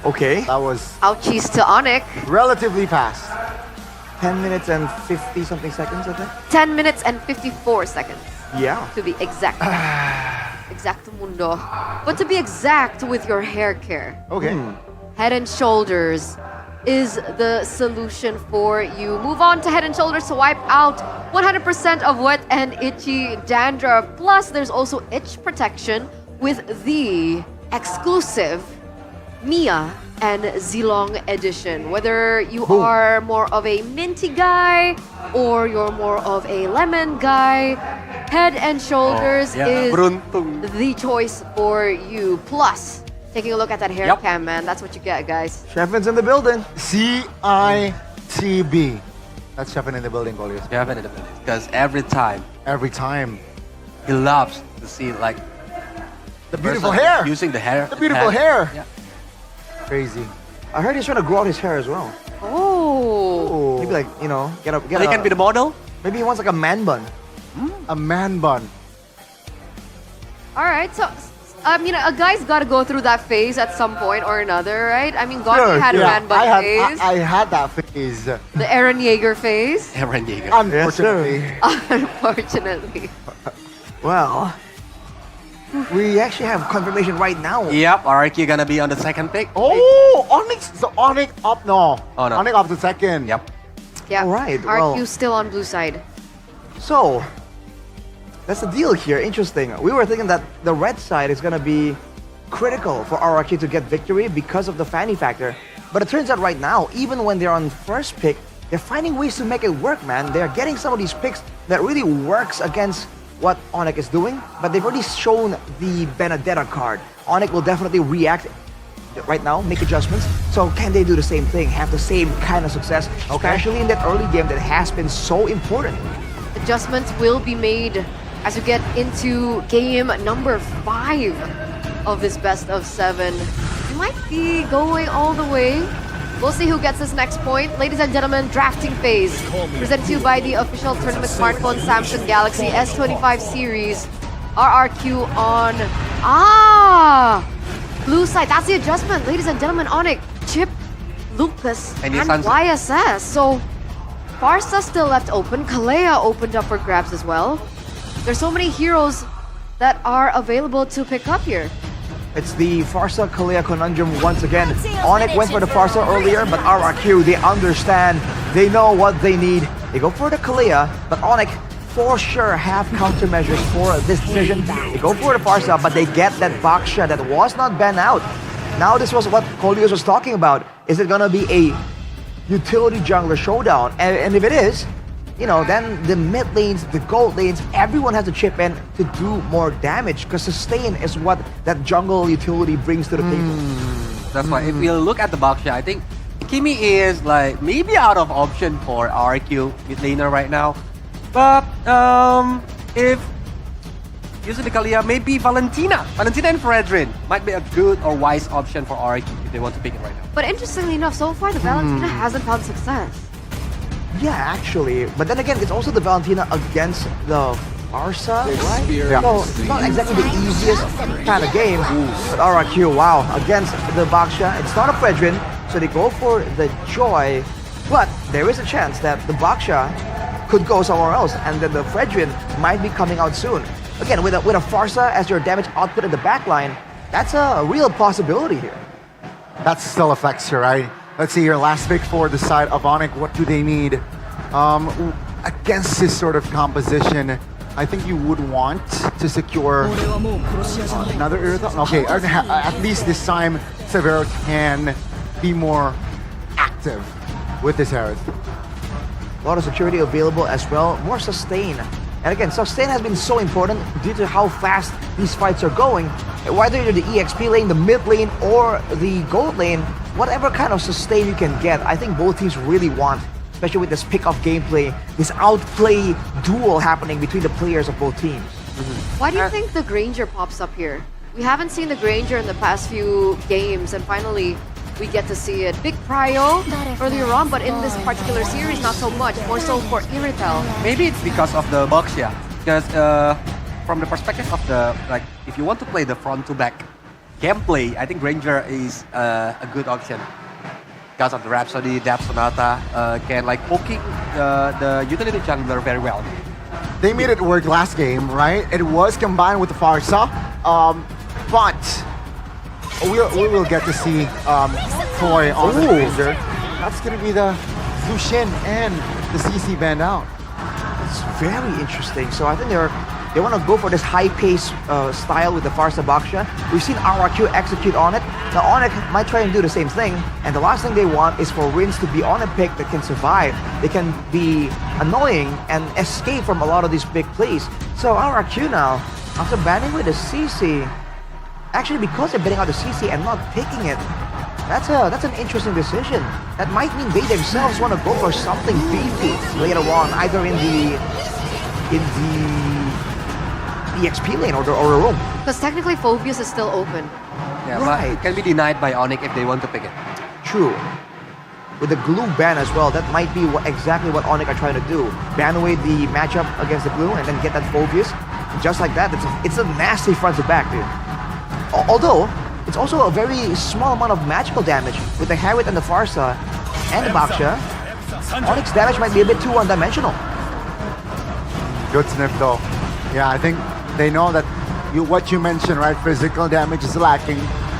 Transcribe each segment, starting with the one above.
Okay. That was Ouchies to Onyx. relatively fast. 10 minutes and 50 something seconds, I think. 10 minutes and 54 seconds, Yeah. to be exact. Exacto mundo. But to be exact with your hair care, Okay. Head and Shoulders is the solution for you. Move on to Head and Shoulders to wipe out 100% of wet and itchy dandruff. Plus, there's also itch protection with the exclusive Mia and Zilong edition. Whether you are more of a minty guy or you're more of a lemon guy, Head and Shoulders is Beruntung. the choice for you. Plus, taking a look at that hair Yep. cam, man, that's what you get, guys. Chefin's in the building. CITB. That's Chefin in the building, Goliath. You have it in the building. Because every time Every time. he loves to see like The beautiful person hair. using the hair. The beautiful hair. Yeah. Crazy. I heard he's trying to grow out his hair as well. Oh. Maybe like, you know, get They can be the model. maybe he wants like a man bun. A man bun. All right, so a guy's got to go through that phase at some point or another, right? I mean, Gotti had a man bun phase, I had that phase. the Aaron Yeager phase. Aaron Yeager. Unfortunately. Unfortunately. Well, we actually have confirmation right now. Yep, RRQ gonna be on the second pick. Oh, Onyx. So Onyx up no. Oh, no. Onyx up to second. Yep. Yeah. All right, RQ well- still on blue side. So, that's the deal here. Interesting. We were thinking that the red side is going to be critical for RRQ to get victory because of the Fanny factor. But it turns out right now, even when they're on first pick, they're finding ways to make it work, man. They're getting some of these picks that really works against what Onyx is doing, but they've already shown the Benedetta card. Onyx will definitely react right now, make adjustments. So can they do the same thing, have the same kind of success, especially in that early game that has been so important? Adjustments will be made as you get into game number 5 of this best of 7. You might be going all the way. We'll see who gets this next point. Ladies and gentlemen, drafting phase. Presented to you by the official tournament smartphone Samsung Galaxy S25 series. RRQ on... Blue side. That's the adjustment. Ladies and gentlemen, Onyx, Chip, Lucas, And and Sunset. YSS. So, Farsa still left open. Kalea opened up for grabs as well. There's so many heroes that are available to pick up here. It's the Farsa Kalea conundrum once again. Onyx went for the Farsa earlier, but RRQ, they understand. They know what they need. They go for the Kalea, but Onyx for sure have countermeasures for this decision. They go for the Farsa, but they get that Baksha that was not banned out. Now this was what Colios was talking about. Is it gonna be a utility jungler showdown? And if it is, you know, then the mid lanes, the gold lanes, everyone has to chip in to do more damage because sustain is what that jungle utility brings to the table. That's why if you look at the Baksha, I think Kimi is like maybe out of option for RQ mid laner right now. But if using the Kalia, maybe Valentina and Fredrin might be a good or wise option for RQ if they want to pick it right now. But interestingly enough, so far the Valentina hasn't found success. Yeah, actually. But then again, it's also the Valentina against the Farsa, right? Yeah. So it's not exactly the easiest kind of game. But RRQ, wow, against the Baksha. It's not a Fredrin, so they go for the Joy. But there is a chance that the Baksha could go somewhere else, and then the Fredrin might be coming out soon. Again, with a Farsa as your damage output in the backline, that's a real possibility here. That still affects her, right? Let's see here, last pick for the side of Onyx. What do they need? Against this sort of composition, I think you would want to secure another Irithel. Okay, at least this time, Severo can be more active with this Aerith. A lot of security available as well, more sustain. And again, sustain has been so important due to how fast these fights are going. Whether you're the EXP lane, the mid lane, or the gold lane, whatever kind of sustain you can get, I think both teams really want, especially with this pick-off gameplay, this outplay duel happening between the players of both teams. Why do you think the Granger pops up here? We haven't seen the Granger in the past few games, and finally we get to see it. Big prio earlier on, but in this particular series, not so much. More so for Irithel. Maybe it's because of the Baksha. Because from the perspective of the, like, if you want to play the front to back gameplay, I think Ranger is a good option. Because of the Rhapsody, Dap Sonata can like poking the utility jungler very well. They made it work last game, right? It was combined with the Farsa, but we will get to see Toy on the Ranger. That's gonna be the Lucian and the CC band out. It's very interesting. So I think they want to go for this high-pace style with the Farsa Baksha. We've seen RRQ execute on it. Now Onyx might try and do the same thing. And the last thing they want is for Rins to be on a pick that can survive. They can be annoying and escape from a lot of these big plays. So RRQ now, after banning with the CC, actually because they're banning out the CC and not picking it, that's an interesting decision. That might mean they themselves want to go for something beefy later on, either in the XP lane or the room. Because technically Phobius is still open. Yeah, Right. but it can be denied by Onyx if they want to pick it. True. With the glue ban as well, that might be exactly what Onyx are trying to do. Ban away the matchup against the glue and then get that Phobius. And just like that, it's a nasty front to back, dude. Although, it's also a very small amount of magical damage with the Harriet and the Farsa and the Baksha. Onyx damage might be a bit too one-dimensional. Good sniff though. Yeah, I think they know that what you mentioned, right? Physical damage is lacking.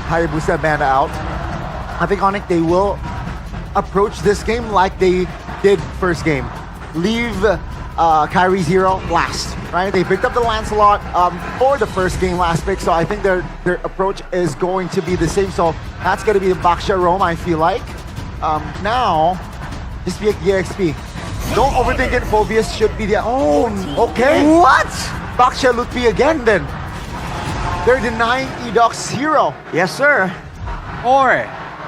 Hayabusa band out. I think Onyx, they will approach this game like they did first game. Leave Kyrie's hero last, right? They picked up the Lancelot for the first game last pick, so I think their approach is going to be the same. So that's going to be the Baksha roam, I feel like. Now, just be a EXP. Don't overthink it. Phobius should be the... Oh, okay. What? Baksha Lutfi again then. They're denying Edoc's hero. Yes, sir. Or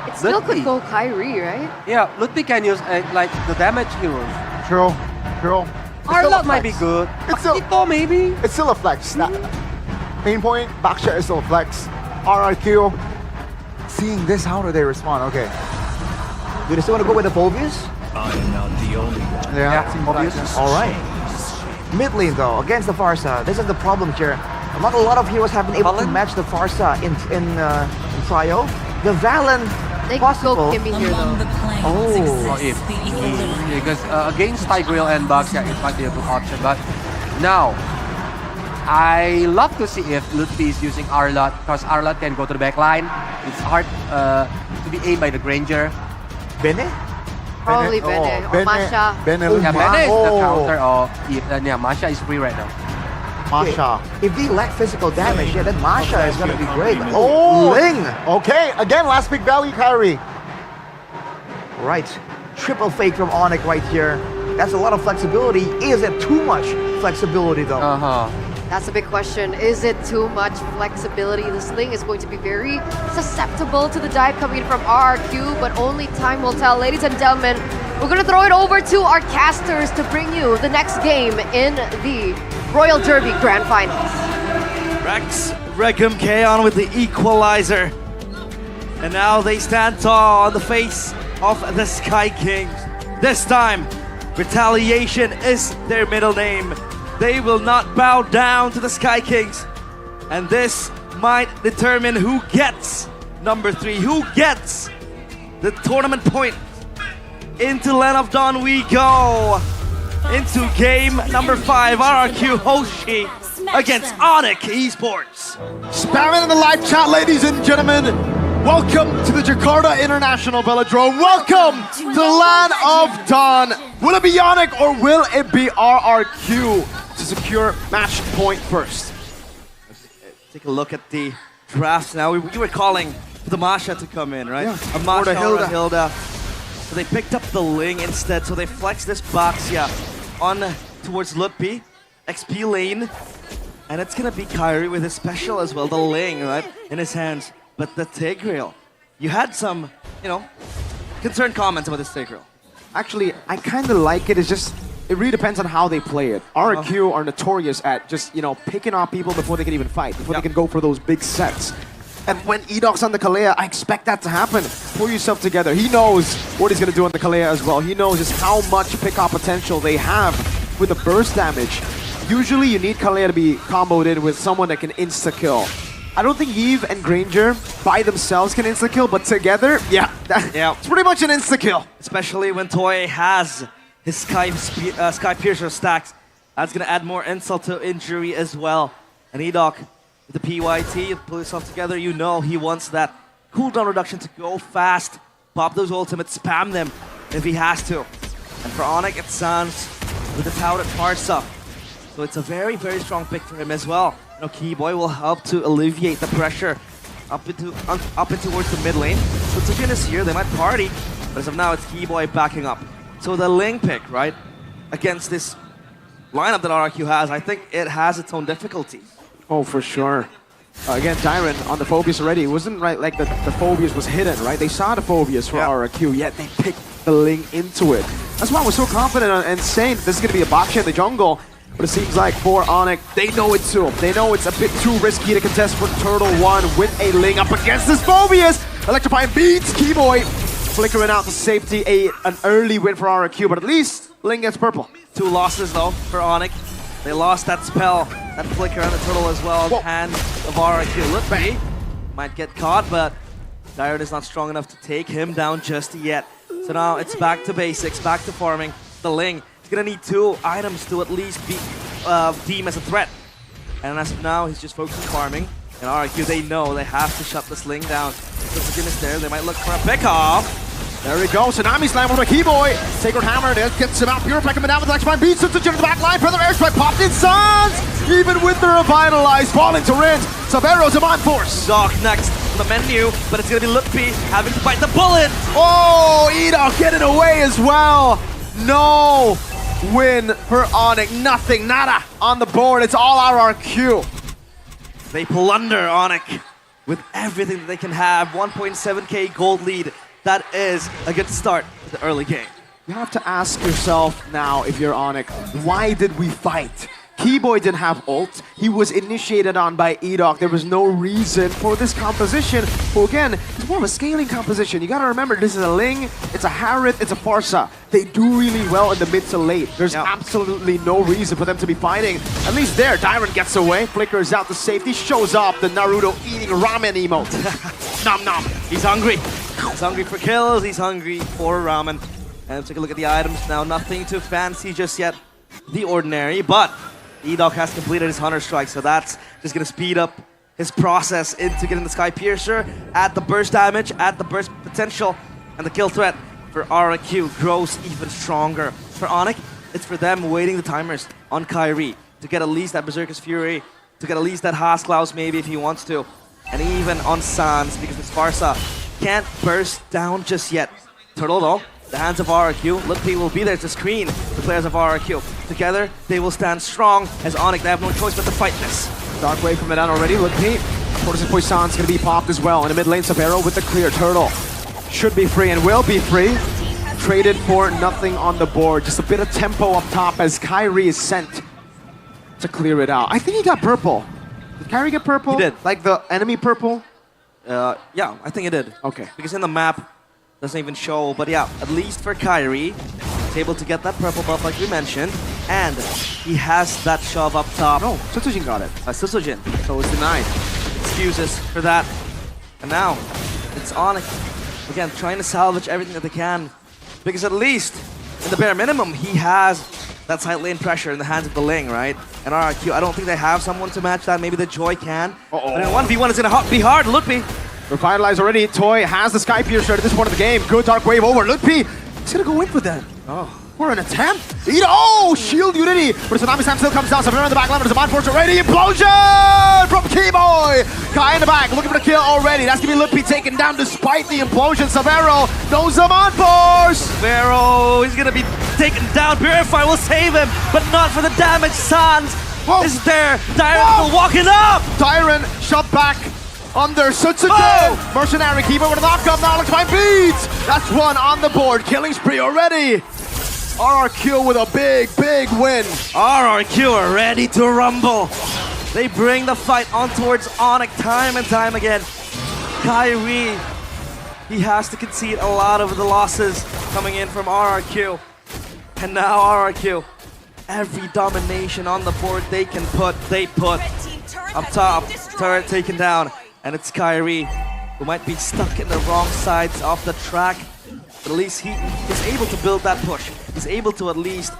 It still could Lutfi. go Kyrie, right? Yeah, Lutfi can use like the damage heroes. True. Arlot might be good. It's still- Akito maybe. It's still a flex. Main point, Baksha is still a flex. RRQ, seeing this, how do they respond? Okay. Do they still want to go with the Phobius? I am not the only one. Yeah, seems obvious. like that. All right. Mid lane though, against the Farsa, this is the problem here. Not a lot of heroes have been able to Valen? match the Farsa in Trio. The Valen, They could possible. go Kimmy here Among the though. claims Oh. exists the equilibrium. Because against Tigreal and Baksha, it might be a good option. But now, I love to see if Lutfi is using Arlot, because Arlot can go to the back line. It's hard to be aimed by the Granger. Bene? Probably Bene or Masha. Bene, Yeah, Bene is the oh, counter. Or yeah, Masha is free right now. Masha. If they lack physical damage, yeah, then Masha is gonna be great. Oh, Ling! Okay, again, last pick value, Kyrie. Right. Triple fake from Onyx right here. That's a lot of flexibility. Is it too much flexibility though? That's a big question. Is it too much flexibility? This Ling is going to be very susceptible to the dive coming in from RRQ, but only time will tell. Ladies and gentlemen, we're going to throw it over to our casters to bring you the next game in the Royal Derby Grand Finals. Rex, Regum, Kaon with the equalizer. And now they stand tall on the face of the Sky Kings. This time, retaliation is their middle name. They will not bow down to the Sky Kings. And this might determine who gets number 3, who gets the tournament point. Into Land of Dawn we go. Into game number 5, RRQ Hoshi against Onyx Esports. Spam it in the live chat, ladies and gentlemen. Welcome to the Jakarta International Velodrome. Welcome to the Land of Dawn. Will it be Onyx or will it be RRQ to secure match point first? Take a look at the drafts now. You were calling for the Masha to come in, right? Yeah, A Masha or the or a Hilda. Hilda. So they picked up the Ling instead. So they flexed this Baxia on towards Lutpi, XP lane. And it's gonna be Kyrie with his special as well, the Ling, right? In his hands. But the Tigreal, you had some, concerned comments about this Tigreal. Actually, I kind of like it. It's just, it really depends on how they play it. RRQ are notorious at just, picking off people before they can even fight, before they can go for those big sets. And when Edoc's on the Kalea, I expect that to happen. Pull yourself together. He knows what he's going to do on the Kalea as well. He knows just how much pick-off potential they have with the burst damage. Usually you need Kalea to be comboed in with someone that can insta-kill. I don't think Eve and Granger by themselves can insta-kill, but together, yeah, it's pretty much an insta-kill. Especially when Toy has his Sky Piercer stacks. That's gonna add more insult to injury as well. And Edoc with the PYT, pull yourself together, you know he wants that cooldown reduction to go fast. Pop those ultimates, spam them if he has to. And for Onyx, it sounds with the touted Farsa. So it's a very, very strong pick for him as well. You know, Keyboy will help to alleviate the pressure up into towards the mid lane. So Tsujin is here, they might party, but as of now, it's Keyboy backing up. So the Ling pick, right, against this lineup that RRQ has, I think it has its own difficulties. Oh, for sure. Again, Tyron on the Phobius already. It wasn't right like the Phobius was hidden, right? They saw the Phobius for RRQ, yet they picked the Ling into it. That's why I was so confident and saying this is going to be a Baksha in the jungle. But it seems like for Onyx, they know it too. They know it's a bit too risky to contest for Turtle 1 with a Ling up against this Phobius. Electrifying beats Keyboy. Flickering out to safety, an early win for RRQ, but at least Ling gets purple. 2 losses though for Onyx. They lost that spell, that flicker on the turtle as well. Hand of RRQ. Look, Bay might get caught, but Dyron is not strong enough to take him down just yet. So now it's back to basics, back to farming. The Ling is gonna need 2 items to at least be deemed as a threat. And as of now, he's just focused on farming. And RRQ, they know they have to shut this Ling down. So Tsujin is there, they might look for a pick-off. There we go, Tsunami Slam with a Keyboy. Sacred Hammer there, gets him out. Purify coming down with the next line. Beats Tsujin to the back line. Further airstrike popped in Suns. Even with the revitalized, falling to Rinse. Savero's a mind force. Doc next on the menu, but it's gonna be Lutpi having to bite the bullet. Oh, Edoc getting away as well. No win for Onyx. Nothing, nada on the board. It's all RRQ. They plunder Onyx with everything that they can have. 1.7k gold lead. That is a good start to the early game. You have to ask yourself now, if you're Onyx, why did we fight? Keyboy didn't have ult. He was initiated on by Edoc. There was no reason for this composition. Who again, it's more of a scaling composition. You gotta remember, this is a Ling, it's a Harith, it's a Farsa. They do really well in the mid to late. There's absolutely no reason for them to be fighting. At least there, Dyron gets away, flickers out to safety, shows up the Naruto eating ramen emote. Nom nom. He's hungry. He's hungry for kills, he's hungry for ramen. And take a look at the items now. Nothing too fancy just yet. The ordinary, but Edoc has completed his Hunter Strike, so that's just going to speed up his process into getting the Sky Piercer, add the burst damage, add the burst potential, and the kill threat for RRQ grows even stronger. For Onyx, it's for them waiting the timers on Kyrie to get at least that Berserker's Fury, to get at least that Haas maybe if he wants to, and even on Sans because this Farsa can't burst down just yet. Turtle though, the hands of RRQ, Lutpi will be there to screen the players of RRQ. Together, they will stand strong as Onyx. They have no choice but to fight this. Dark Wave coming down already. Lutpi, Fortis and Poison's gonna be popped as well. In the mid lane, Sabero with the clear. Turtle should be free and will be free. Traded for nothing on the board. Just a bit of tempo up top as Kyrie is sent to clear it out. I think he got purple. Did Kyrie get purple? He did. Like the enemy purple? Yeah, I think it did. Okay. Because in the map, doesn't even show, but yeah, at least for Kyrie, he's able to get that purple buff like we mentioned, and he has that shove up top. No, Sutsujin got it. Susujin. So it's denied. Excuses for that. And now, it's Onyx. Again, trying to salvage everything that they can, because at least, in the bare minimum, he has that side lane pressure in the hands of the Ling, right? And RRQ, I don't think they have someone to match that. Maybe the Joy can. But in 1v1, it's gonna be hard. Lutpi. Revitalized already. Toy has the Sky Piercer at this point of the game. Good Dark Wave over. Lutpi, he's gonna go in for that. For an attempt. Oh, shield Unity. But Tsunami Slam still comes down. Severo in the back line. There's a Mind Force already. Implosion from Keyboy. Kai in the back looking for the kill already. That's gonna be Lutpi taken down despite the implosion. Severo knows the Mind Force. Severo, he's gonna be taken down. Purify will save him, but not for the damage. Sans is there. Dyron will walk it up. Dyron shot back. Under Sutsujin. Mercenary Keeper with a knock-up now. Looks fine beats. That's one on the board. Killing spree already. RRQ with a big, big win. RRQ are ready to rumble. They bring the fight on towards Onyx time and time again. Kyrie, he has to concede a lot of the losses coming in from RRQ. And now RRQ, every domination on the board they can put, they put. Up top, turret taken down, and it's Kyrie, who might be stuck in the wrong sides of the track. But at least he is able to build that push. He's able to at least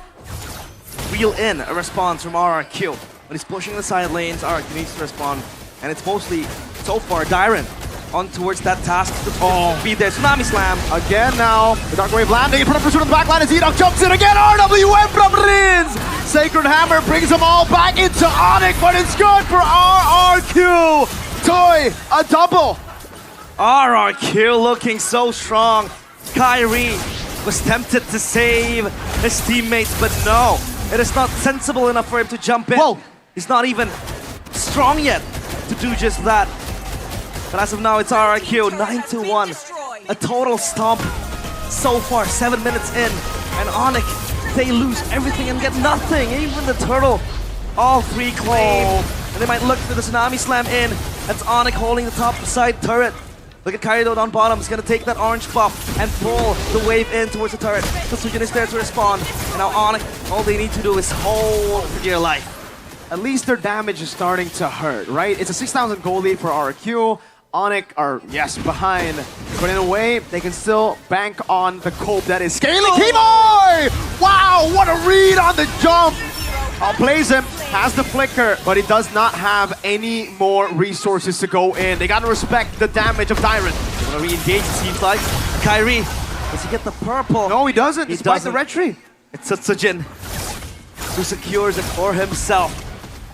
reel in a response from RRQ. When he's pushing the side lanes, RRQ needs to respond. And it's mostly, so far, Dyron on towards that task to be there. Tsunami Slam. Again now, the Dark Wave landing in front of pursuit on the backline as Enoch jumps in again. RWM from Rins! Sacred Hammer brings them all back into Onyx, but it's good for RRQ. Toy, a double. RRQ looking so strong. Kyrie was tempted to save his teammates, but no. It is not sensible enough for him to jump in. Whoa. He's not even strong yet to do just that. But as of now, it's RRQ, 9-1. A total stomp so far, 7 minutes in. And Onyx, they lose everything and get nothing. Even the turtle, all three claim. And they might look for the Tsunami Slam in. That's Onyx holding the top side turret. Look at Kaido down bottom. He's gonna take that orange buff and pull the wave in towards the turret. Sujin is there to respond. And now Onyx, all they need to do is hold for dear life. At least their damage is starting to hurt, right? It's a 6,000 gold lead for RRQ. Onyx are, yes, behind. But in a way, they can still bank on the cope that is scaling. Keyboy! Wow, what a read on the jump! Outplays him, has the flicker, but he does not have any more resources to go in. They gotta respect the damage of Dyron. Gonna re-engage, it seems like. Kyrie, does he get the purple? No, he doesn't, He despite doesn't. the red tree. It's Sujin who secures it for himself.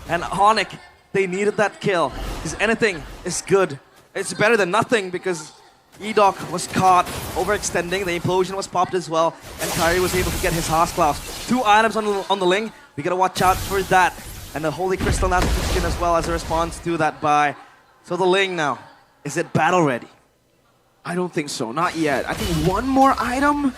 And Onyx, they needed that kill. Because anything is good. It's better than nothing because Edok was caught overextending. The implosion was popped as well. And Kyrie was able to get his Haasklaus. 2 items on the Ling. We gotta watch out for that. And the Holy Crystal now kicks in as well as a response to that buy. So the Ling now, is it battle ready? I don't think so, not yet. I think one more item.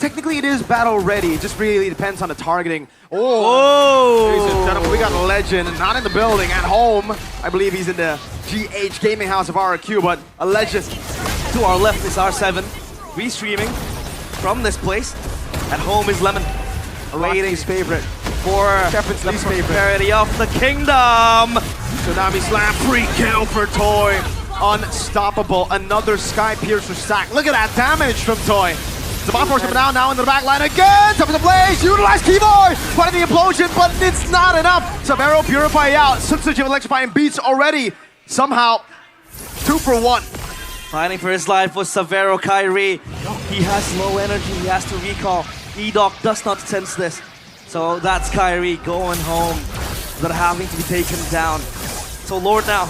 Technically, it is battle ready. It just really depends on the targeting. Oh, ladies and gentlemen, we got a legend, not in the building, at home. I believe he's in the GH gaming house of RRQ, but a legend. To our left is R7, restreaming from this place. At home is Lemon, awaiting Rocky's favorite. for Kevin's the least favorite. prosperity of the kingdom. Tsunami Slam, free kill for Toy. Unstoppable, another Sky Piercer stack. Look at that damage from Toy. The bot force coming down now into the back line again. Top of the blaze, utilize Keyboy. Fighting the implosion, but it's not enough. Sabero purify out. Sujin with electrifying beats already. Somehow, 2 for 1. Fighting for his life was Savero Kyrie. He has low energy, he has to recall. Edok does not sense this. So that's Kyrie going home, but having to be taken down. So Lord now,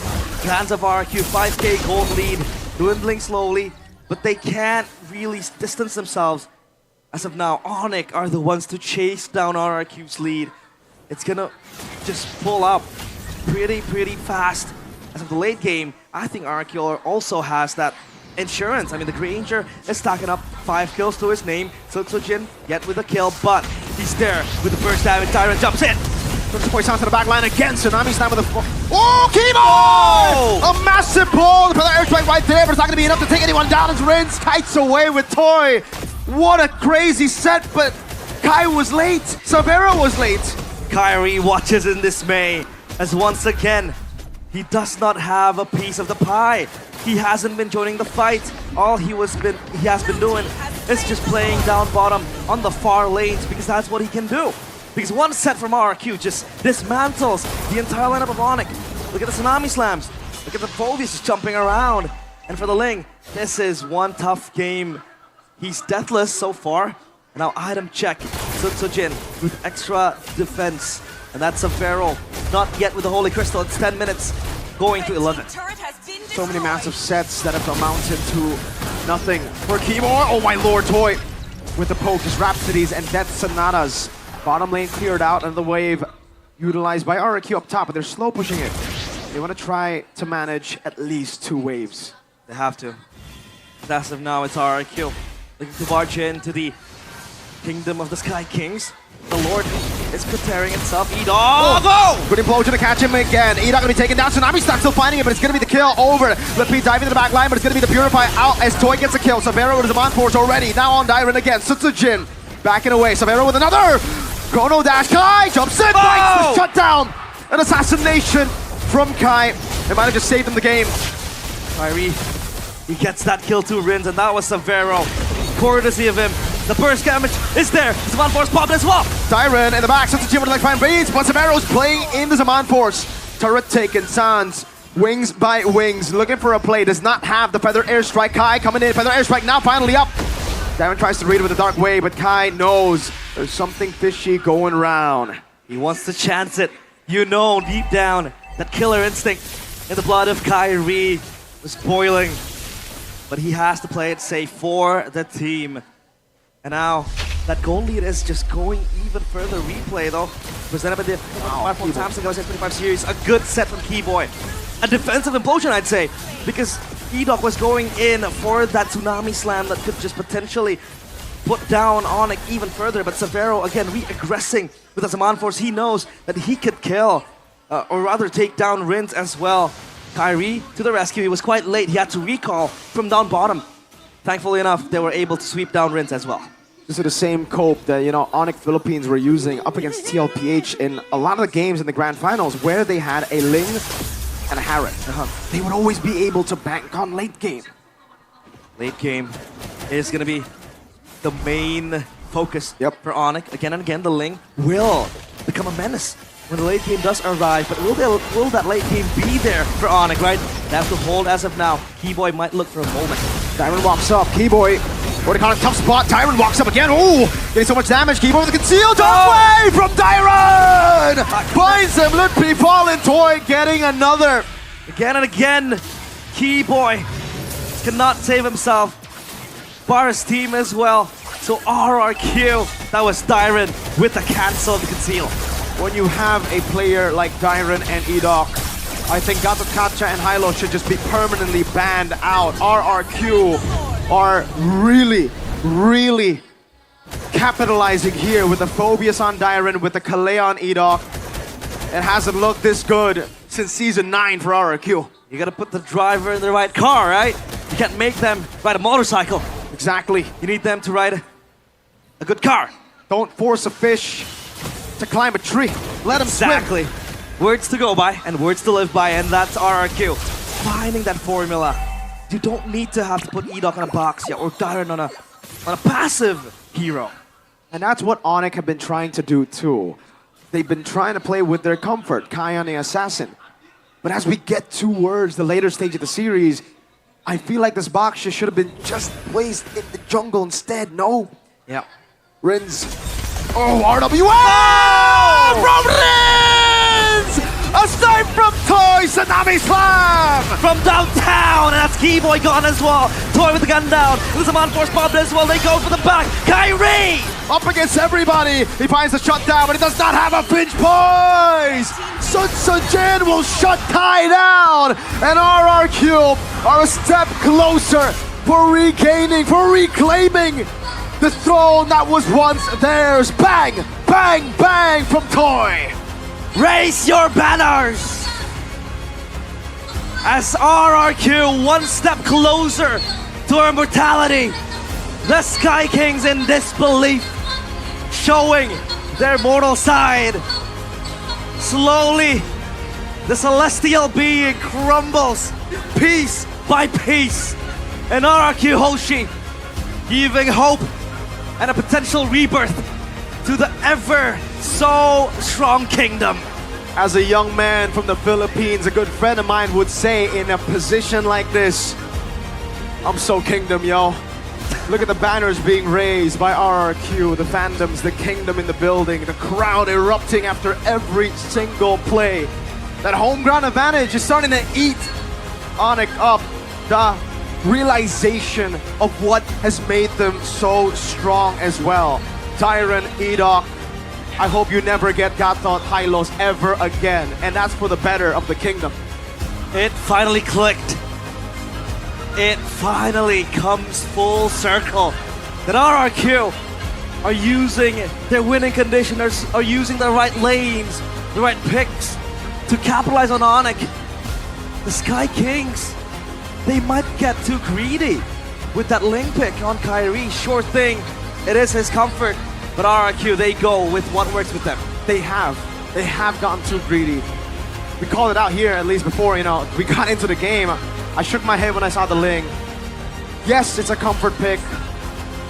hands of RQ, 5k gold lead, dwindling slowly, but they can't really distance themselves. As of now, Onyx are the ones to chase down RRQ's lead. It's gonna just pull up pretty fast. As of the late game, I think RRQ also has that insurance. I mean, the Granger is stacking up 5 kills to his name. Sujin yet with a kill, but he's there with the first damage. Dyron jumps in. Points down to the back line again. Tsunami Slam with a... Oh, Keyboy! A massive pull. The air strike right there, but it's not going to be enough to take anyone down as Rins kites away with Toy. What a crazy set, but Kai was late. Savera was late. Kyrie watches in dismay as once again, he does not have a piece of the pie. He hasn't been joining the fight. All he has been doing is just playing down bottom on the far lanes because that's what he can do. Because one set from RRQ just dismantles the entire lineup of Onyx. Look at the Tsunami Slams. Look at the Phobius just jumping around. And for the Ling, this is one tough game. He's deathless so far. Now item check. Sujin with extra defense. And that's a Vero. Not yet with the Holy Crystal. It's 10 minutes going to 11. So many massive sets that have amounted to nothing for Keyboy. Oh my lord, Toy with the poke, his Rhapsodies and Death Sonatas. Bottom lane cleared out and the wave utilized by RRQ up top, but they're slow pushing it. They want to try to manage at least 2 waves. They have to. As of now, it's RRQ. Looking to barge into the Kingdom of the Sky Kings. The Lord is preparing itself. Edok! Oh! Good implosion to catch him again. Edok gonna be taken down. Tsunami Stack still finding it, but it's gonna be the kill over. Lippy diving to the back line, but it's gonna be the Purify out as Toy gets a kill. Savero with his Demand Force already. Now on Dyron again. Sujin backing away. Savero with another Chrono Dash. Kai jumps in, bites the shutdown. An assassination from Kai. They might have just saved him the game. Kyrie, he gets that kill to Rins, and that was Severo. Courtesy of him. The burst damage is there. Zaman Force popped as well. Tyron in the back, substitute with the fine beats, but Severo's playing in the Zaman Force. Turret taken, Sans. Wings by wings, looking for a play, does not have the Feather Airstrike. Kai coming in, Feather Airstrike now finally up. Darren tries to read it with the Dark Wave, but Kai knows there's something fishy going round. He wants to chance it. You know deep down that killer instinct in the blood of Kyrie was boiling. But he has to play it safe for the team. And now that goal lead is just going even further. Replay though, presented by the 5-4 times ago in 25 series. A good set from Keyboy. A defensive implosion, I'd say, because Edok was going in for that tsunami slam that could just potentially put down Onyx even further. But Severo again re-aggressing with the Zaman Force. He knows that he could kill, or rather take down Rins as well. Kyrie to the rescue. He was quite late. He had to recall from down bottom. Thankfully enough, they were able to sweep down Rins as well. This is the same cope that, you know, Onyx Philippines were using up against TLPH in a lot of the games in the grand finals where they had a Ling and a Harrod. They would always be able to bank on late game. Late game is going to be the main focus for Onyx. Again and again, the Ling will become a menace when the late game does arrive. But will that late game be there for Onyx, right? They have to hold as of now. Keyboy might look for a moment. Tyron walks up. Keyboy, what do you call it? Tough spot. Tyron walks up again. Ooh, getting so much damage. Keyboy with the concealed way from Tyron! Finds him. Lutpi fallen. Toy getting another. Again and again, Keyboy cannot save himself. Bar's team as well. So RRQ, that was Tyron with the cancel, the conceal. When you have a player like Tyron and Edok, I think Gato Kacha and Hilo should just be permanently banned out. RRQ are really capitalizing here with the Phobias on Tyron, with the Kalea on Edok. It hasn't looked this good since Season 9 for RRQ. You gotta put the driver in the right car, right? You can't make them ride a motorcycle. Exactly. You need them to ride a good car. Don't force a fish to climb a tree. Let him Exactly. Words to go by and words to live by, and that's RRQ. Finding that formula. You don't need to have to put Edok on a box or Tyron on a passive hero. And that's what Onyx have been trying to do too. They've been trying to play with their comfort, Kai on the Assassin. But as we get towards the later stage of the series, I feel like this box should have been just placed in the jungle instead. No. Yeah. Rins. Oh, RWA! From Rins! A snipe from Toy! Tsunami Slam! From downtown, and that's Keyboy gone as well. Toy with the gun down. There's a man force popped as well. They go for the back. Kyrie! Up against everybody. He finds the shutdown, but he does not have a pinch poise. Sun Jin will shut Kai down. And RRQ are a step closer for regaining, for reclaiming the throne that was once theirs. Bang, bang, bang from Toy. Raise your banners! As RRQ one step closer to immortality. The Sky Kings in disbelief, showing their mortal side. Slowly, the celestial being crumbles piece by piece. And RRQ Hoshi giving hope and a potential rebirth to the ever so strong kingdom. As a young man from the Philippines, a good friend of mine would say, in a position like this, I'm so kingdom, yo. Look at the banners being raised by RRQ, the fandoms, the kingdom in the building, the crowd erupting after every single play. That home ground advantage is starting to eat Onyx up. The realization of what has made them so strong as well. Tyron, Edok, I hope you never get Gatot Hylos ever again. And that's for the better of the kingdom. It finally clicked. It finally comes full circle that RRQ are using their winning conditioners, are using the right lanes, the right picks to capitalize on Onyx. The Sky Kings, they might get too greedy with that link pick on Kyrie. Sure thing, it is his comfort, but RRQ, they go with what works with them. They have gotten too greedy. we called it out here at least before, you know, we got into the game. I shook my head when I saw the Ling. Yes, it's a comfort pick,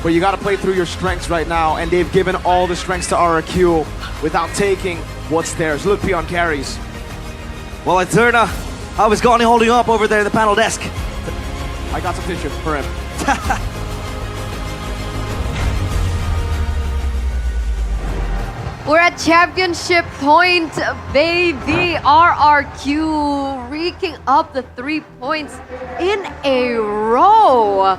but you got to play through your strengths right now, and they've given all the strengths to RRQ without taking what's theirs. Look, Peon carries. Well, Eterna, how is Goni holding up over there at the panel desk? I got some tissue for him. We're at championship point, baby. RRQ reeking up the 3 points in a row.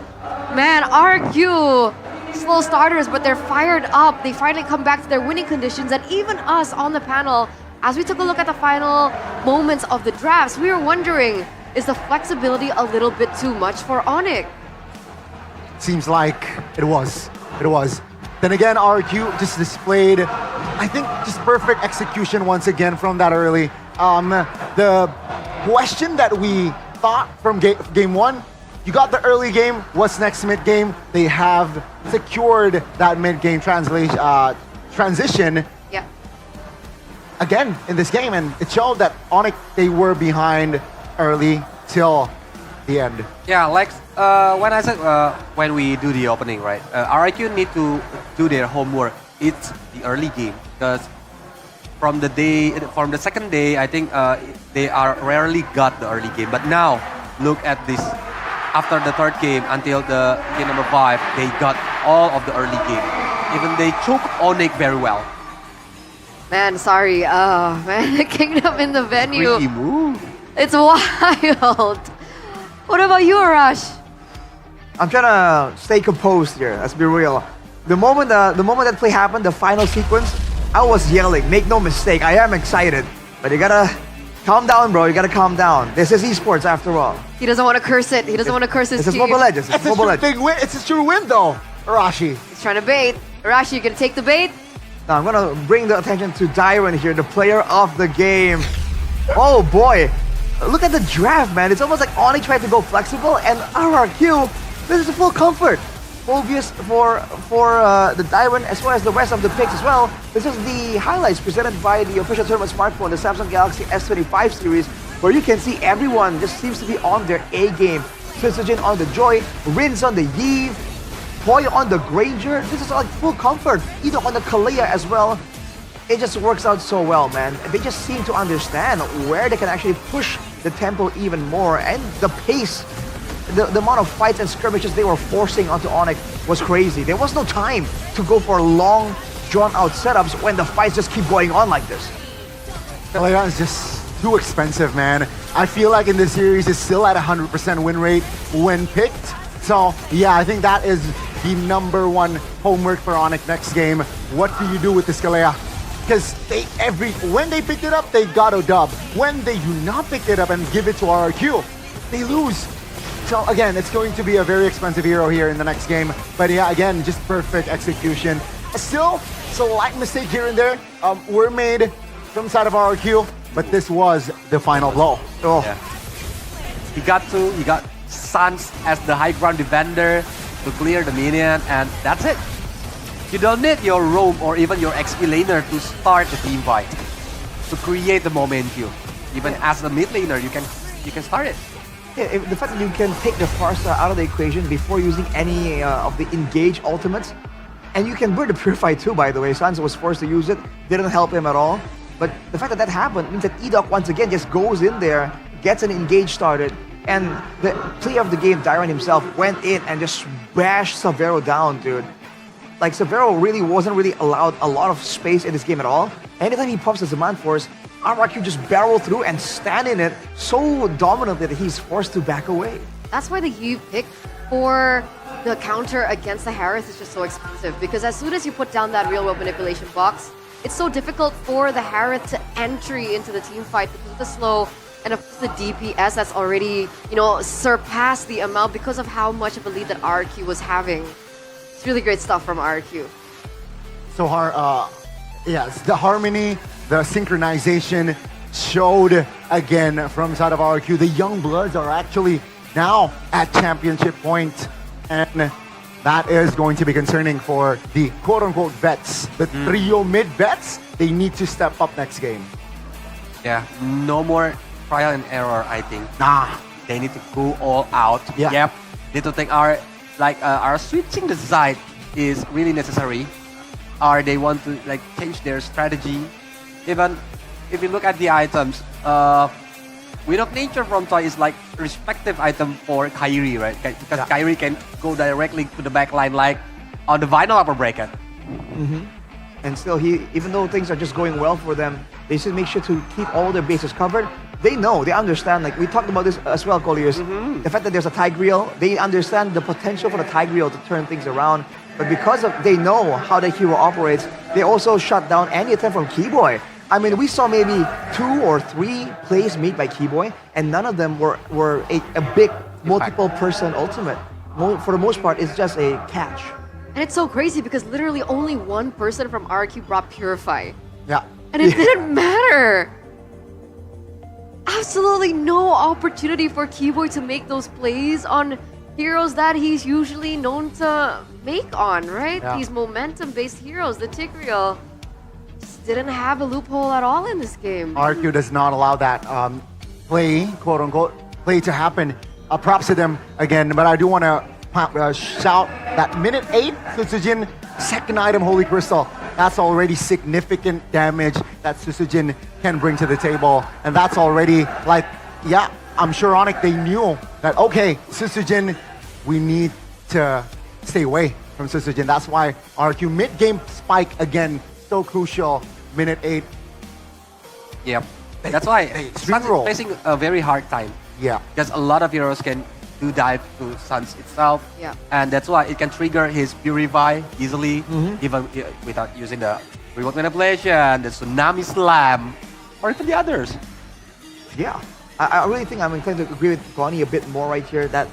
Man, RRQ, slow starters, but they're fired up. They finally come back to their winning conditions. And even us on the panel, as we took a look at the final moments of the drafts, we were wondering, is the flexibility a little bit too much for Onyx? Seems like it was. It was. Then again, RQ just displayed, I think, just perfect execution once again from that early. The question that we thought from game one, you got the early game, what's next mid-game? They have secured that mid-game transition Yeah. again in this game, and it showed that Onyx, they were behind early till the end. Yeah, like when I said when we do the opening, right? RIQ need to do their homework. It's the early game because from the second day, I think they are rarely got the early game. But now look at this. After the third game until the game number 5, they got all of the early game. Even they took Onyx very well. Man, sorry. Man, Kingdom in the venue. Freaky move. It's wild. What about you, Arash? I'm trying to stay composed here. Let's be real. The moment that play happened, the final sequence, I was yelling. Make no mistake, I am excited, but you gotta calm down, bro. You gotta calm down. This is esports after all. He doesn't want to curse it. He doesn't want to curse his This is team. Mobile Legends. It's It's a Mobile true Legends. big win. It's a true win though, Arashi. He's trying to bait. Arash, you gonna take the bait? Now I'm gonna bring the attention to Dyron here, the player of the game. Oh boy, look at the draft, man. It's almost like Oni tried to go flexible, and RRQ, this is a full comfort. Obvious for the Dyron as well as the rest of the picks as well. This is the highlights presented by the official tournament smartphone, the Samsung Galaxy S25 series, where you can see everyone just seems to be on their A game. Syzygen on the Joy, Rins on the Yve, Toy on the Granger. This is like full comfort. Edok on the Kalia as well. It just works out so well, man. They just seem to understand where they can actually push the tempo even more, and the pace, the amount of fights and skirmishes they were forcing onto Onyx was crazy. There was no time to go for long, drawn-out setups when the fights just keep going on like this. Kalea is just too expensive, man. I feel like in this series it's still at 100% win rate when picked. So yeah, I think that is the #1 homework for Onyx next game. What do you do with this Kalea? Because when they picked it up, they got a dub. When they do not pick it up and give it to RRQ, they lose. So again, it's going to be a very expensive hero here in the next game. But yeah, again, just perfect execution. Still, slight mistake here and there were made from the side of RRQ, but this was the final blow. Oh, Yeah. He got Sans as the high ground defender to clear the minion, and that's it. You don't need your roam or even your XP laner to start the team fight, to create the momentum. Even as the mid laner, you can start it. Yeah, the fact that you can take the Farsa out of the equation before using any of the engage ultimates, and you can burn the Purify too, by the way. Sans was forced to use it, didn't help him at all. But the fact that that happened means that Edok once again just goes in there, gets an engage started, and the player of the game, Dyron himself, went in and just bashed Savero down, dude. Like, Savero really wasn't allowed a lot of space in this game at all. Anytime he pops his Demand Force, RRQ just barrel through and stand in it so dominantly that he's forced to back away. That's why the Yve pick for the counter against the Harris is just so expensive, because as soon as you put down that real-world manipulation box, it's so difficult for the Harris to entry into the team fight because of the slow and of course the DPS that's already, surpassed the amount because of how much of a lead that RRQ was having. It's really great stuff from RRQ. so yes, the harmony, the synchronization showed again from side of RQ. The young bloods are actually now at championship point, and that is going to be concerning for the quote-unquote vets. The trio mid vets, they need to step up next game. Yeah, no more trial and error, I think. Nah. They need to go all out. Yeah. Yep. Need to take our switching the side is really necessary. Or they want to like change their strategy. Even if you look at the items, Wind of Nature from Toy is like respective item for Kyrie, right? Because Yeah. Kyrie can go directly to the back line like on the vinyl upper bracket. And still, even though things are just going well for them, they should make sure to keep all their bases covered. They know, they understand, like we talked about this as well, Colliers. The fact that there's a Tigreal, they understand the potential for the Tigreal to turn things around. But because they know how the hero operates, they also shut down any attempt from Keyboy. I mean, we saw maybe 2 or 3 plays made by Keyboy, and none of them were a big multiple person ultimate. For the most part, it's just a catch. And it's so crazy because literally only one person from RQ brought Purify. Yeah. And it didn't matter. Absolutely no opportunity for Keyboy to make those plays on heroes that he's usually known to make on, right? Yeah. These momentum-based heroes, the Tigreal, just didn't have a loophole at all in this game. RQ does not allow that play, quote unquote, play to happen. Props to them again, but I do want to shout that minute 8, Susujin, second item, Holy Crystal. That's already significant damage that Susujin can bring to the table. And that's already like, yeah, I'm sure Onyx, they knew that, okay, Susujin, we need to stay away from Susujin. That's why RQ mid-game spike again, so crucial, minute 8. Yep. That's why they Suns is roll. facing a very hard time. Yeah. Because a lot of heroes can do dive to Suns itself. Yeah. And that's why it can trigger his Purify easily, even without using the reward manipulation, the Tsunami Slam, or even the others. Yeah, I really think I'm inclined to agree with Connie a bit more right here that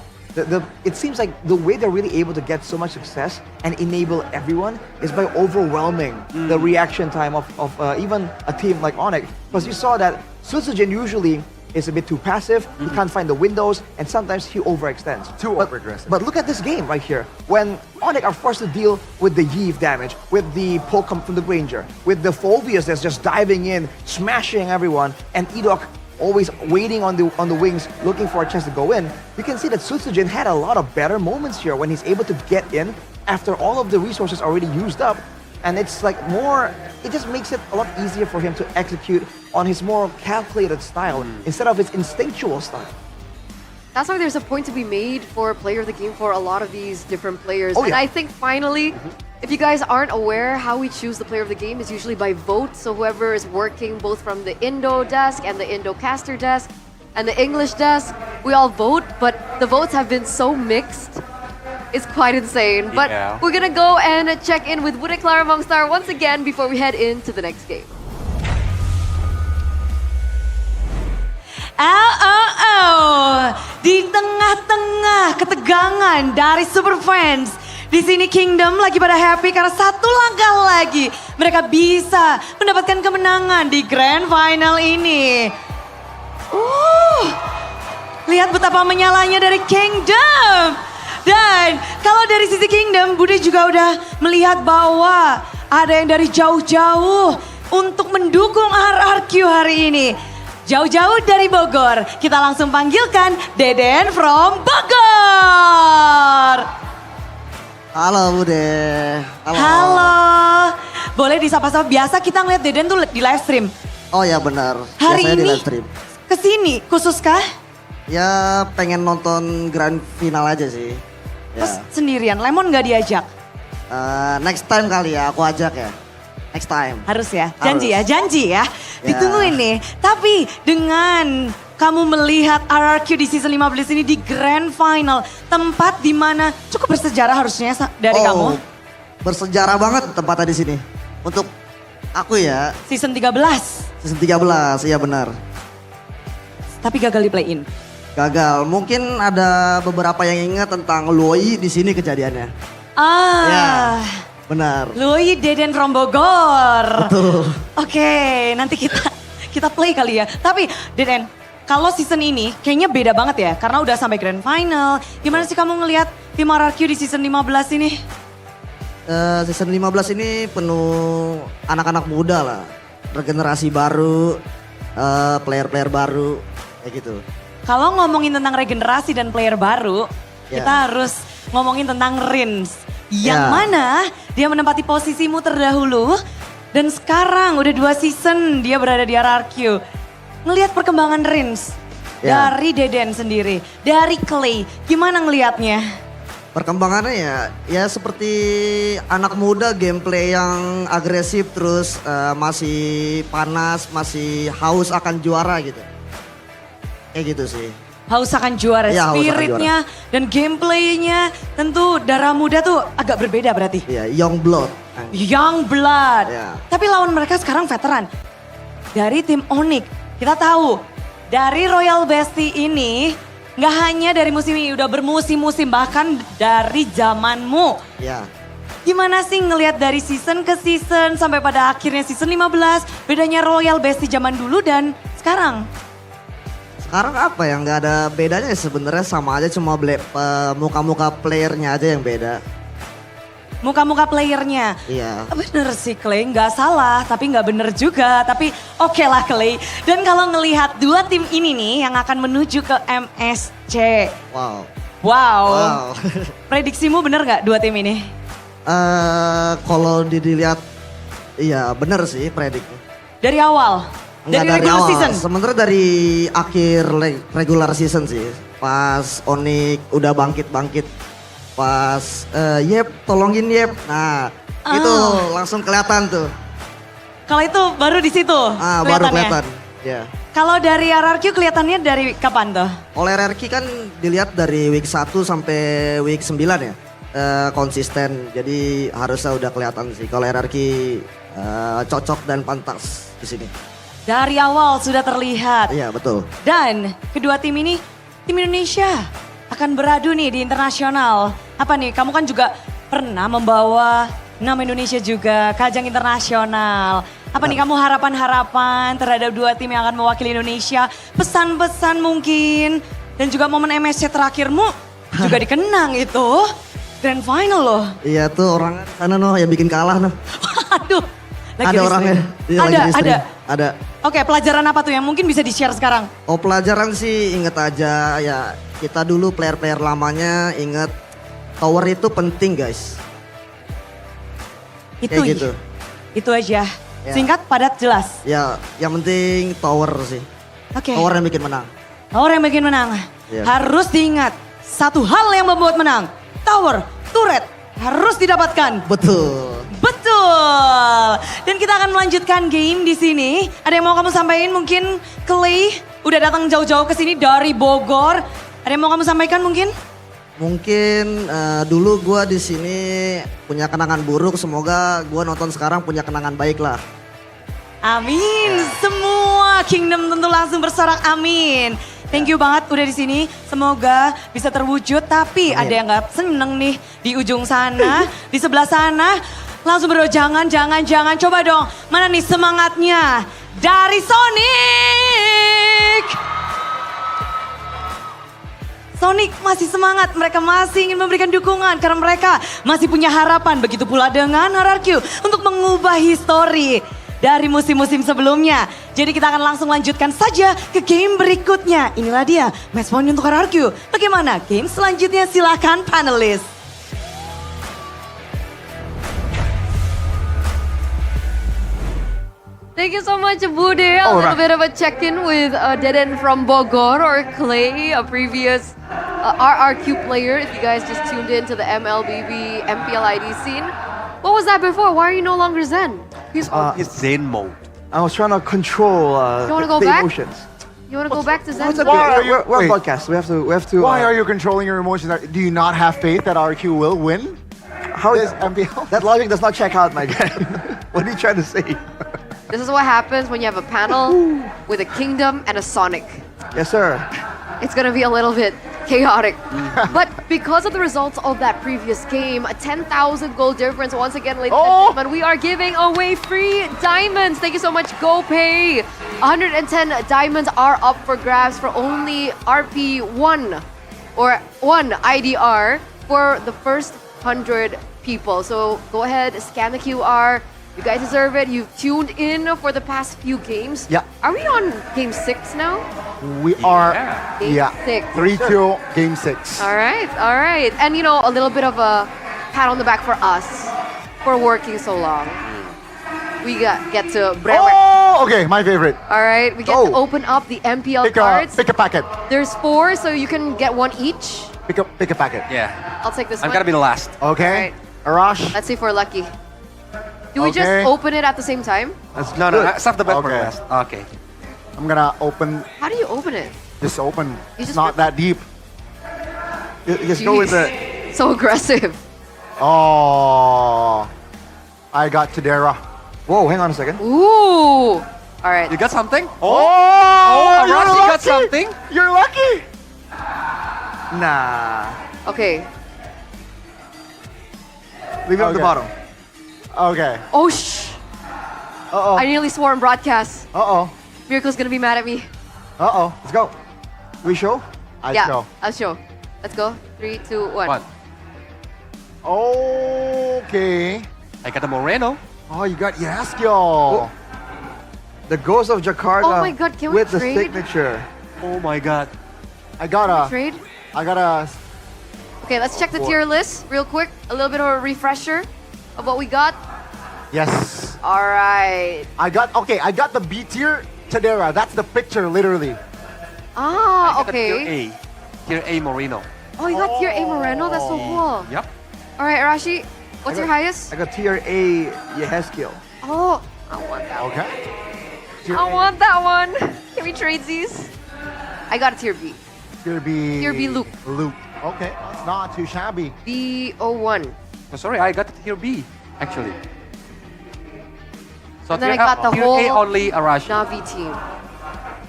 it seems like the way they're really able to get so much success and enable everyone is by overwhelming the reaction time of even a team like Onyx. Because you saw that Susujin usually is a bit too passive, he can't find the windows, and sometimes he overextends. Too over-aggressive. But look at this game right here. When Onyx are forced to deal with the Yeve damage, with the poke from the Granger, with the Phobius that's just diving in, smashing everyone, and Edok always waiting on the wings, looking for a chance to go in, you can see that Susujin had a lot of better moments here when he's able to get in after all of the resources already used up. And it's like it just makes it a lot easier for him to execute on his more calculated style instead of his instinctual style. That's why there's a point to be made for player of the game for a lot of these different players. Oh, and yeah. I think finally, if you guys aren't aware, how we choose the player of the game is usually by vote. So whoever is working both from the Indo desk and the Indo caster desk and the English desk, we all vote, but the votes have been so mixed. It's quite insane. But Yeah. we're gonna go and check in with Wooded Clara Mongstar once again before we head into the next game. Di tengah-tengah ketegangan dari Super Fans, di sini Kingdom lagi pada happy karena satu langkah lagi mereka bisa mendapatkan kemenangan di Grand Final ini. Lihat betapa menyalanya dari Kingdom. Dan kalau dari sisi Kingdom, Bude juga udah melihat bahwa ada yang dari jauh-jauh untuk mendukung RRQ hari ini. Jauh-jauh dari Bogor, kita langsung panggilkan Deden from Bogor. Halo Bude. Halo. Boleh disapa-sapa, biasa kita ngeliat Deden tuh di live stream. Oh ya benar. Hari Biasanya di ini live stream. kesini khususkah? Ya pengen nonton grand final aja sih. Terus Ya. sendirian, Lemon nggak diajak? Next time kali ya aku ajak ya. Next time. Harus ya, janji Harus. ya, janji ya. Ya. Ditungguin nih. Tapi dengan kamu melihat RRQ di season 15 ini di Grand Final, tempat di mana cukup bersejarah harusnya dari kamu. Bersejarah banget tempatnya di sini. Untuk aku ya, Season 13, season 13, iya benar. tapi gagal di play-in. Gagal. Mungkin ada beberapa yang ingat tentang Luoi di sini kejadiannya. Ya. Benar. Lui Deden from Bogor. Betul. Oke, nanti kita play kali ya. Tapi Deden, kalau season ini kayaknya beda banget ya, karena udah sampai Grand Final. Gimana sih kamu ngelihat tim RRQ di season 15 ini? Season 15 ini penuh anak-anak muda lah. Regenerasi baru. player-player baru kayak gitu. Kalau ngomongin tentang regenerasi dan player baru, Ya. kita harus ngomongin tentang Rins. Yang Ya. mana dia menempati posisimu terdahulu. Dan sekarang udah 2 season dia berada di RRQ. Ngelihat perkembangan Rins Ya. dari Deden sendiri, dari Clay, gimana ngelihatnya? Perkembangannya ya seperti anak muda, gameplay yang agresif, terus masih panas, masih haus akan juara gitu. Kayak gitu sih. Haus akan juara, Iya, haus akan spiritnya dan gameplaynya tentu darah muda tuh agak berbeda berarti. Ya, young blood. Young blood. Ya. Tapi lawan mereka sekarang veteran. Dari tim Onyx, kita tahu dari Royal Bestie ini nggak hanya dari musim ini, udah bermusim-musim bahkan dari zamanmu. Ya. Gimana sih ngelihat dari season ke season sampai pada akhirnya season 15, bedanya Royal Bestie zaman dulu dan sekarang? Sekarang apa ya, nggak ada bedanya sebenarnya, sama aja, cuma muka-muka playernya aja yang beda. Muka-muka playernya. Iya. Bener sih Clay, nggak salah tapi nggak bener juga. Tapi oke lah Clay. Dan kalau ngelihat 2 tim ini nih yang akan menuju ke MSC. Wow. Wow. Wow. Prediksimu bener nggak 2 tim ini? Kalau dilihat, iya bener sih prediknya. Dari awal? Enggak dari regular awal, season? sementara dari akhir regular season sih. Pas Onyx udah bangkit-bangkit. Pas Yep, tolongin Yep. Nah, itu langsung kelihatan tuh. Kalau itu baru di situ Baru kelihatannya? kelihatan. Ya. Kalau dari RRQ kelihatannya dari kapan tuh? Oleh RRQ kan dilihat dari week 1 sampai week 9 ya. Konsisten. Jadi harusnya udah kelihatan sih kalau RRQ cocok dan pantas di sini. Dari awal sudah terlihat. Iya, betul. Dan kedua tim ini, tim Indonesia akan beradu nih di internasional. Apa nih, kamu kan juga pernah membawa nama Indonesia juga ke ajang internasional. Apa nih kamu harapan-harapan terhadap 2 tim yang akan mewakili Indonesia? Pesan-pesan mungkin. Dan juga momen MSC terakhirmu juga dikenang itu. Grand final loh. Iya tuh orangnya sana noh yang bikin kalah noh. Aduh. Ada orangnya. Iya, lagi di stream. Ada. Oke, pelajaran apa tuh yang mungkin bisa di-share sekarang? Oh, pelajaran sih inget aja ya, kita dulu player-player lamanya inget tower itu penting guys. Itu Kayak gitu. Itu aja. Ya. Singkat, padat, jelas. Ya, yang penting tower sih. Oke. Tower yang bikin menang. Tower yang bikin menang. Ya. Harus diingat, satu hal yang membuat menang. Tower, turret, harus didapatkan. Betul. Betul. Dan kita akan melanjutkan game di sini. Ada yang mau kamu sampaikan mungkin? Clay udah datang jauh-jauh ke sini dari Bogor. Ada yang mau kamu sampaikan mungkin? Mungkin dulu gua di sini punya kenangan buruk, semoga gua nonton sekarang punya kenangan baik lah. Amin. Semua Kingdom tentu langsung bersorak amin. Thank you banget udah di sini. Semoga bisa terwujud. Tapi Amin. ada yang nggak seneng nih di ujung sana, di sebelah sana. Langsung bro, jangan. Coba dong, mana nih semangatnya dari Sonic. Sonic masih semangat, mereka masih ingin memberikan dukungan karena mereka masih punya harapan. Begitu pula dengan RRQ untuk mengubah histori dari musim-musim sebelumnya. Jadi kita akan langsung lanjutkan saja ke game berikutnya. Inilah dia match point untuk RRQ. Bagaimana game selanjutnya? Silakan panelis. Thank you so much, Bude. A little bit of a check-in with Deden from Bogor, or Clay, a previous RRQ player. If you guys just tuned in to the MLBB MPL ID scene. What was that before? Why are you no longer Zen? He's on his Zen mode. I was trying to control You wanna go the back? emotions. You want to go back to Zen? It's okay. Why are you- We're wait. a podcast. We have to. Why are you controlling your emotions? Do you not have faith that RQ will win How this is MPL? that logic does not check out, my guy. What are you trying to say? This is what happens when you have a panel with a Kingdom and a Sonic. Yes, sir. It's gonna be a little bit chaotic. But because of the results of that previous game, a 10,000 gold difference once again, ladies and gentlemen, we are giving away free diamonds. Thank you so much, GoPay. 110 diamonds are up for grabs for only RP1 or 1 IDR for the first 100 people. So go ahead, scan the QR, You guys deserve it. You've tuned in for the past few games. Yeah. Are we on game 6 now? We are, Game yeah, 6. 3-2, game 6. All right, all right. And you know, a little bit of a pat on the back for us for working so long. We get to Oh, okay, my favorite. all right, we get to open up the MPL cards. Pick a packet. There's 4, so you can get 1 each. Pick a packet. Yeah. I'll take this I'm one. gonna be the last. Okay. Alright. Arash. Let's see if we're lucky. Do we just Okay. open it at the same time? That's No, good. save the best for Okay. last. Okay. I'm gonna open, How do you open it? just open. You It's just not rip- that deep. Just go with the. Jeez. So aggressive. Oh, I got Tadera. Whoa, hang on a second. Ooh. All right. You got something? Oh, Arash, you got something? You're lucky. Nah. Okay. Leave it at the Okay. bottom. Okay. Oh, shh. Uh-oh. I nearly swore in broadcast. Uh-oh. Miracle's gonna be mad at me. Uh-oh. Let's go. We show? I yeah, show. I'll show. Let's go. 3, 2, 1. One. Okay. I got the Moreno. Oh, you got Yaskiel. The Ghost of Jakarta Oh my God, can we with the trade? signature. Oh my god. I got a. Trade. I got a. Okay, let's check the tier list real quick. A little bit of a refresher of what we got. Yes. All right. I got. Okay. I got the B tier Tadera. That's the picture, literally. Ah, I got the Tier okay. A. Tier A Moreno. Oh, you got tier A Moreno. That's so cool. Yep. All right, Arashi, what's your highest? I got tier A Yeheskiel. Oh, I want that. Okay. Tier I A. want that one. Can we trade these? I got a tier B. Tier B. Tier B Luke. Luke. Okay. It's not too shabby. B01. Oh, sorry, I got the Tier B, actually. So And then I tier- got the tier whole A only Arashi. Navi team.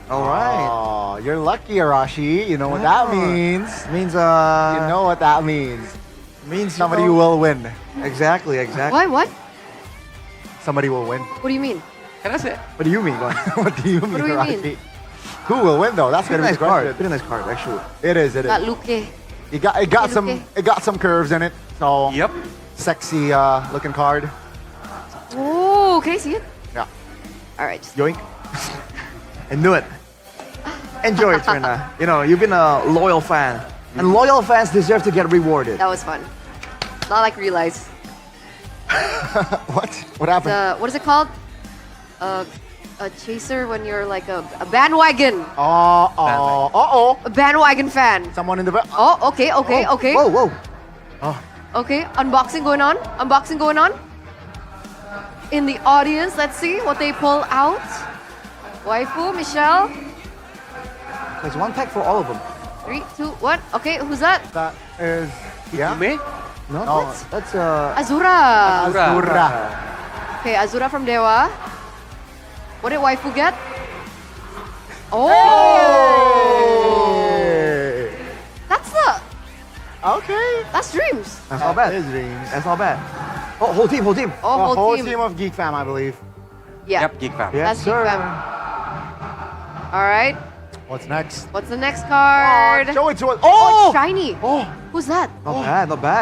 All right. Oh, you're lucky, Arashi. You know what that means. Means You know what that means. means Somebody you know- will win. Exactly, exactly. What? What? Somebody will win. What do you mean? Can I say? What do you mean, Glenn? What do you mean, do you Arashi? mean? Who will win though? That's Pretty gonna be nice the card. question. Pretty nice card, actually. It is. It Got is. Luke. It got some. Okay. It got some curves in it. So Yep. sexy looking card. Oh, can I see it? Yeah. All right. Just Yoink. I knew it. Enjoy it, Trina. You know, you've been a loyal fan. And loyal fans deserve to get rewarded. that was fun. Not like realize. What? What happened? What is it called? A chaser when you're like a bandwagon. Oh. A bandwagon fan. Someone in the back. Oh, okay, okay, okay. Whoa, whoa. Okay, unboxing going on. Unboxing going on. In the audience, let's see what they pull out. Waifu, Michelle. There's one pack for all of them. 3, 2, 1. Okay, who's that? That is. Yeah. Me? No, No. that's Azura. Azura. Okay, Azura from Dewa. What did Waifu get? Oh! Hey. That's the. Okay. That's Dreams. That's not bad. His dreams. That's not bad. Oh, whole team, whole team. Oh, A whole team. of Geek Fam, I believe. Yeah. Yep, Geek Fam. Yes, That's sir. Geek Fam. All right. What's next? What's the next card? Show it to us. Oh, Oh! it's shiny. Oh! Who's that? Not bad, not bad.